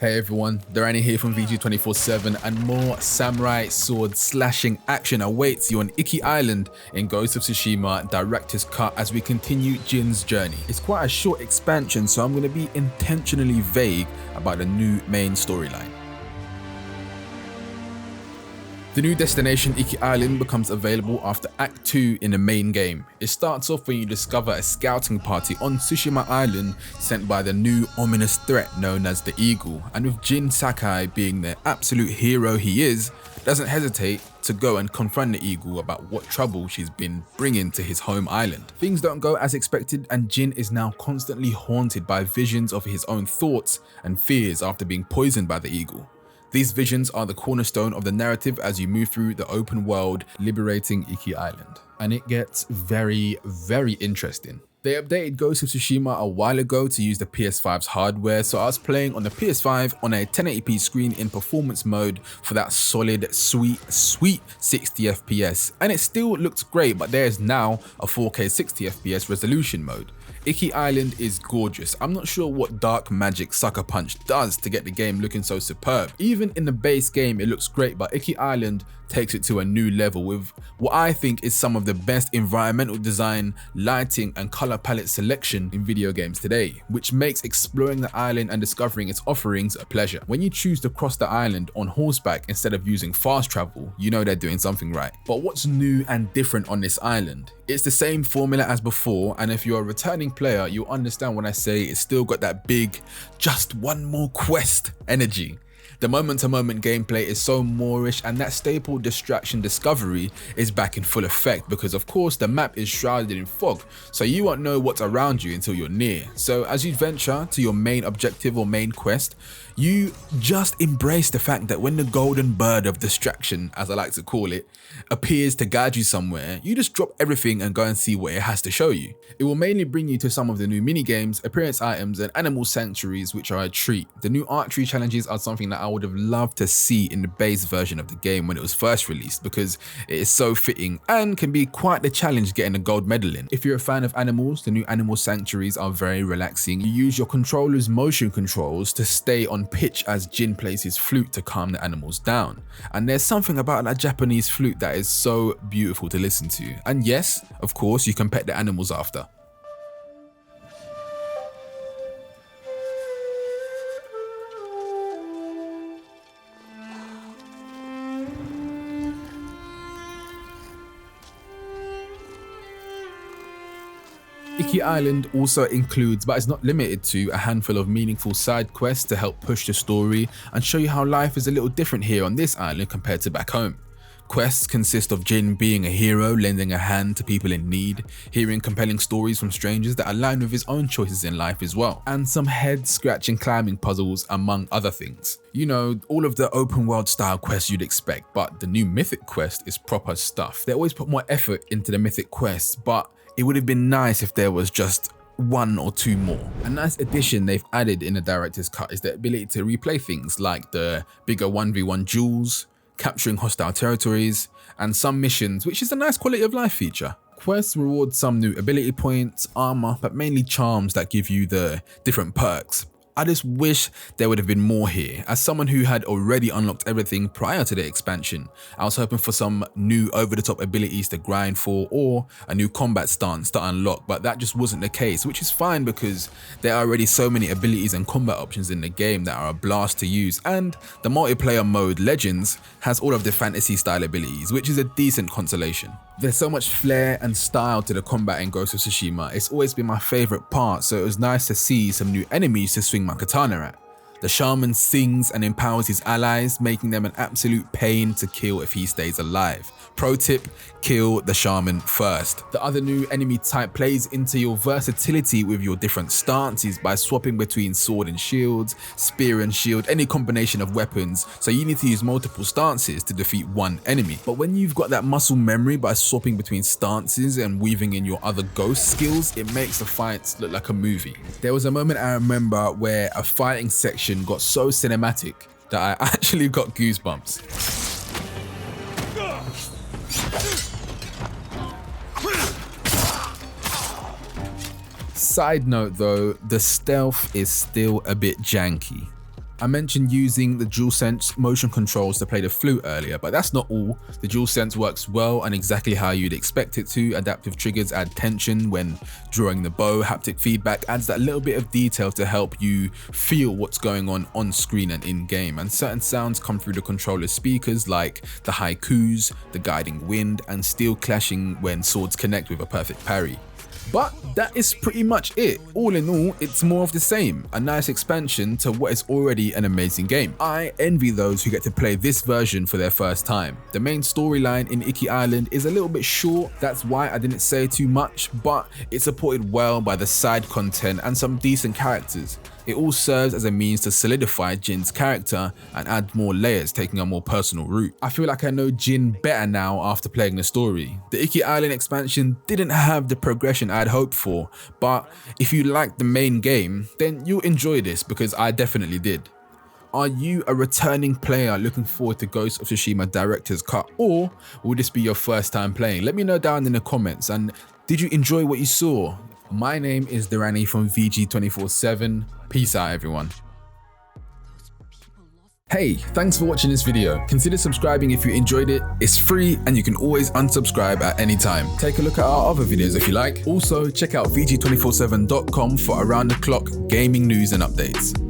Hey everyone, Dorrani here from VG247, and more samurai sword slashing action awaits you on Iki Island in Ghost of Tsushima Director's Cut as we continue Jin's journey. It's quite a short expansion, so I'm going to be intentionally vague about the new main storyline. The new destination, Iki Island, becomes available after Act 2 in the main game. It starts off when you discover a scouting party on Tsushima Island sent by the new ominous threat known as the Eagle, and with Jin Sakai being the absolute hero he is, doesn't hesitate to go and confront the Eagle about what trouble she's been bringing to his home island. Things don't go as expected, and Jin is now constantly haunted by visions of his own thoughts and fears after being poisoned by the Eagle. These visions are the cornerstone of the narrative as you move through the open world, liberating Iki Island. And it gets very interesting. They updated Ghost of Tsushima a while ago to use the PS5's hardware, so I was playing on the PS5 on a 1080p screen in performance mode for that solid, sweet 60 FPS. And it still looks great, but there is now a 4K 60 FPS resolution mode. Iki Island is gorgeous. I'm not sure what dark magic Sucker Punch does to get the game looking so superb. Even in the base game it looks great, but Iki Island takes it to a new level with what I think is some of the best environmental design, lighting and color palette selection in video games today, which makes exploring the island and discovering its offerings a pleasure. When you choose to cross the island on horseback instead of using fast travel, you know they're doing something right. But what's new and different on this island? It's the same formula as before, and if you're a returning player, you'll understand when I say it's still got that big, just one more quest energy. The moment-to-moment gameplay is so Moorish, and that staple distraction discovery is back in full effect because of course the map is shrouded in fog, so you won't know what's around you until you're near. So as you venture to your main objective or main quest, you just embrace the fact that when the golden bird of distraction, as I like to call it, appears to guide you somewhere, you just drop everything and go and see what it has to show you. It will mainly bring you to some of the new minigames, appearance items and animal sanctuaries, which are a treat. The new archery challenges are something that I would have loved to see in the base version of the game when it was first released, because it is so fitting and can be quite the challenge getting a gold medal in. If you're a fan of animals, the new animal sanctuaries are very relaxing. You use your controller's motion controls to stay on pitch as Jin plays his flute to calm the animals down. And there's something about that Japanese flute that is so beautiful to listen to. And yes, of course, you can pet the animals after. Iki Island also includes, but is not limited to, a handful of meaningful side quests to help push the story and show you how life is a little different here on this island compared to back home. Quests consist of Jin being a hero, lending a hand to people in need, hearing compelling stories from strangers that align with his own choices in life as well, and some head-scratching climbing puzzles among other things. You know, all of the open world style quests you'd expect, but the new mythic quest is proper stuff. They always put more effort into the mythic quests, but it would have been nice if there was just one or two more. A nice addition they've added in the director's cut is the ability to replay things like the bigger 1v1 duels, capturing hostile territories, and some missions, which is a nice quality of life feature. Quests reward some new ability points, armor, but mainly charms that give you the different perks. I just wish there would have been more here. As someone who had already unlocked everything prior to the expansion, I was hoping for some new over-the-top abilities to grind for or a new combat stance to unlock, but that just wasn't the case, which is fine because there are already so many abilities and combat options in the game that are a blast to use, and the multiplayer mode Legends has all of the fantasy style abilities, which is a decent consolation. There's so much flair and style to the combat in Ghost of Tsushima. It's always been my favourite part, so it was nice to see some new enemies to swing my katana at. The shaman sings and empowers his allies, making them an absolute pain to kill if he stays alive. Pro tip, kill the shaman first. The other new enemy type plays into your versatility with your different stances by swapping between sword and shields, spear and shield, any combination of weapons, so you need to use multiple stances to defeat one enemy. But when you've got that muscle memory by swapping between stances and weaving in your other ghost skills, it makes the fights look like a movie. There was a moment I remember where a fighting section got so cinematic that I actually got goosebumps. Side note though, the stealth is still a bit janky. I mentioned using the DualSense motion controls to play the flute earlier, but that's not all. The DualSense works well and exactly how you'd expect it to. Adaptive triggers add tension when drawing the bow. Haptic feedback adds that little bit of detail to help you feel what's going on screen and in game. And certain sounds come through the controller's speakers, like the haikus, the guiding wind, and steel clashing when swords connect with a perfect parry. But that is pretty much it. All in all, it's more of the same, a nice expansion to what is already an amazing game. I envy those who get to play this version for their first time. The main storyline in Iki Island is a little bit short, that's why I didn't say too much, but it's supported well by the side content and some decent characters. It all serves as a means to solidify Jin's character and add more layers, taking a more personal route. I feel like I know Jin better now after playing the story. The Iki Island expansion didn't have the progression I'd hoped for, but if you like the main game, then you'll enjoy this because I definitely did. Are you a returning player looking forward to Ghost of Tsushima Director's Cut, or will this be your first time playing? Let me know down in the comments, and did you enjoy what you saw? My name is Dorrani from VG247. Peace out, everyone. Hey, thanks for watching this video. Consider subscribing if you enjoyed it. It's free and you can always unsubscribe at any time. Take a look at our other videos if you like. Also, check out VG247.com for around the clock gaming news and updates.